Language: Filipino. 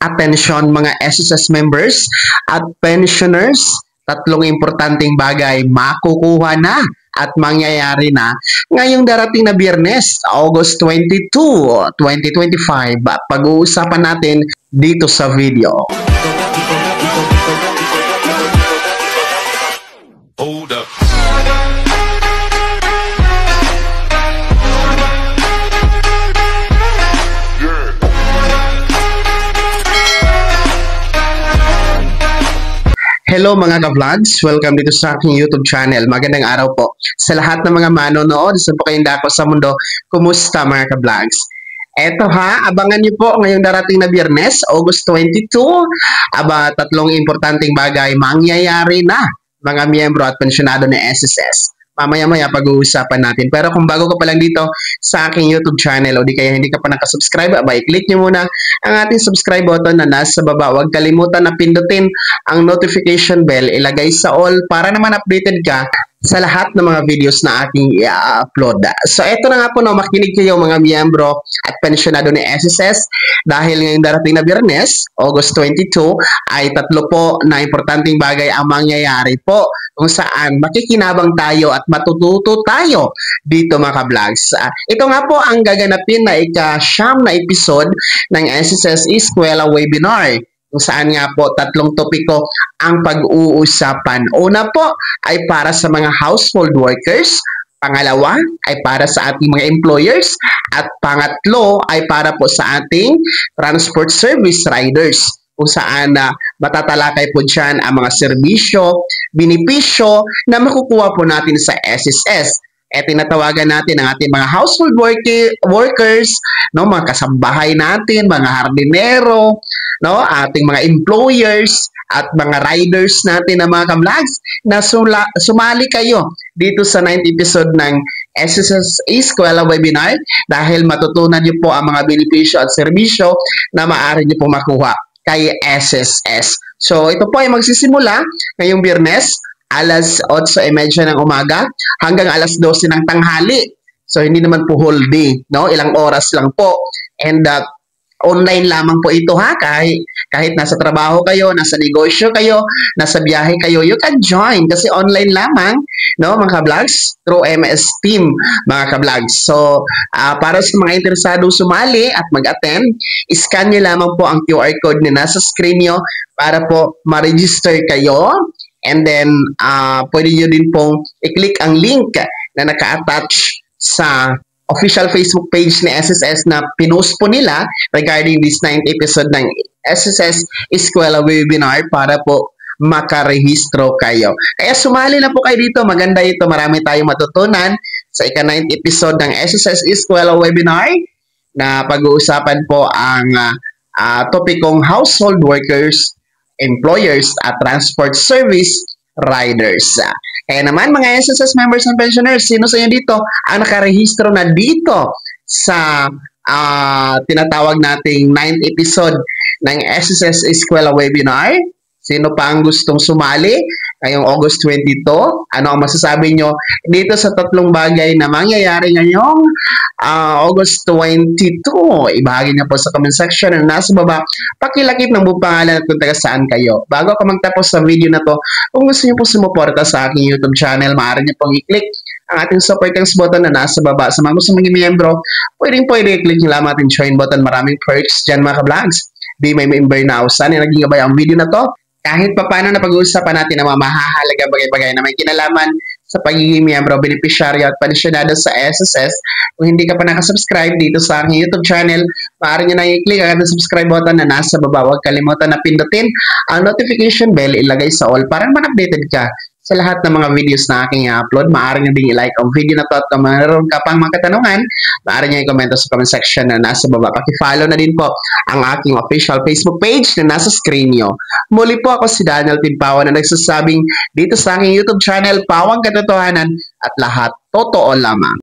Attention mga SSS members at pensioners, tatlong importanteng bagay makukuha na at mangyayari na ngayong darating na Biyernes, August 22, 2025. Pag-uusapan natin dito sa video. Hold up. Hello mga ka-vlogs! Welcome dito sa aking YouTube channel. Magandang araw po sa lahat ng mga manonood. Saan po kayong dako sa mundo? Kumusta mga ka-vlogs? Eto ha, abangan niyo po ngayong darating na Biyernes, August 22. Tatlong importanteng bagay mangyayari na mga miyembro at pensyonado ng SSS. Mamaya-maya pag-uusapan natin. Pero kung bago ka pa lang dito sa aking YouTube channel o di kaya hindi ka pa nakasubscribe, i-click nyo muna ang ating subscribe button na nasa baba. Huwag kalimutan na pindutin ang notification bell, ilagay sa all para naman updated ka sa lahat ng mga videos na aking i-upload. So, eto na nga po, makinig kayo mga miyembro at pensyonado ni SSS dahil ngayong darating na Biyernes, August 22, ay tatlo po na importanteng bagay ang mangyayari po kung saan makikinabang tayo at matututo tayo dito mga ka-vlogs. Ito nga po ang gaganapin na ika-siyam na episode ng SSS Eskwela Webinar, kung saan nga po tatlong topiko ang pag-uusapan. Una po ay para sa mga household workers, pangalawa ay para sa ating mga employers, at pangatlo ay para po sa ating transport service riders, kung saan matatalakay po dyan ang mga serbisyo, benepisyo na makukuha po natin sa SSS. Tinatawagan natin ang ating mga household workers, no, mga kasambahay natin, mga hardinero, no, ating mga employers at mga riders natin na mga ka-vlogs na sumali kayo dito sa 9th episode ng SSS Eskwela Webinar dahil matutunan niyo po ang mga benepisyo at serbisyo na maaari niyo po makuha kay SSS. So ito po ay magsisimula ngayong Biyernes, alas 8:30 ng umaga hanggang alas 12 ng tanghali. So, hindi naman po whole day, no? Ilang oras lang po. And online lamang po ito ha. Kahit nasa trabaho kayo, nasa negosyo kayo, nasa biyahe kayo, you can join kasi online lamang, no, mga ka-vlogs, through MS Team, mga ka-vlogs. So, para sa mga interesado sumali at mag-attend, scan nyo lamang po ang QR code na nasa screen nyo para po ma-register kayo. And then, pwede nyo din pong i-click ang link na naka-attach sa official Facebook page ni SSS na pinost po nila regarding this 9th episode ng SSS Eskwela Webinar para po makarehistro kayo. Kaya sumali na po kayo dito. Maganda ito. Marami tayong matutunan sa ika-9th episode ng SSS Eskwela Webinar na pag-uusapan po ang topikong household workers, employers at transport service riders. Kaya naman mga SSS members and pensioners, sino sa inyo dito ang nakarehistro na dito sa tinatawag nating 9th episode ng SSS Eskwela Webinar? Sino pa ang gustong sumali ngayong August 22? Ano ang masasabi nyo dito sa tatlong bagay na mangyayari ngayong August 22? Ibahagi nyo po sa comment section na nasa baba. Pakilakip ng buong pangalan at kung taga saan kayo. Bago ako magtapos sa video na to, kung gusto nyo po sumuporta sa aking YouTube channel, maaari nyo pong i-click ang ating support thanks button na nasa baba. Sa mga gusto maging miyembro, pwede i-click nyo lamang ating join button. Maraming perks dyan mga ka-vlogs. Di may member na usan na naging gabay ang video na to. Kahit pa paano na pag-uusapan natin ang mga mahahalagang bagay-bagay na may kinalaman sa pagiging miyembro, benepisyaryo at pensyonado sa SSS. Kung hindi ka pa nakasubscribe dito sa aking YouTube channel, maaari nyo na i-click ang subscribe button na nasa baba. Huwag kalimutan na pindutin ang notification bell, ilagay sa all para naman updated ka sa lahat ng mga videos na aking i-upload. Maaari nyo din i-like ang video na to at kung mayroon ka pang mga katanungan, maaari nyo i-comment sa comment section na nasa baba. Paki-follow na din po ang aking official Facebook page na nasa screen nyo. Muli po ako si Daniel Timpawan na nagsasabing dito sa aking YouTube channel, Pawang Katotohanan at lahat totoo lamang.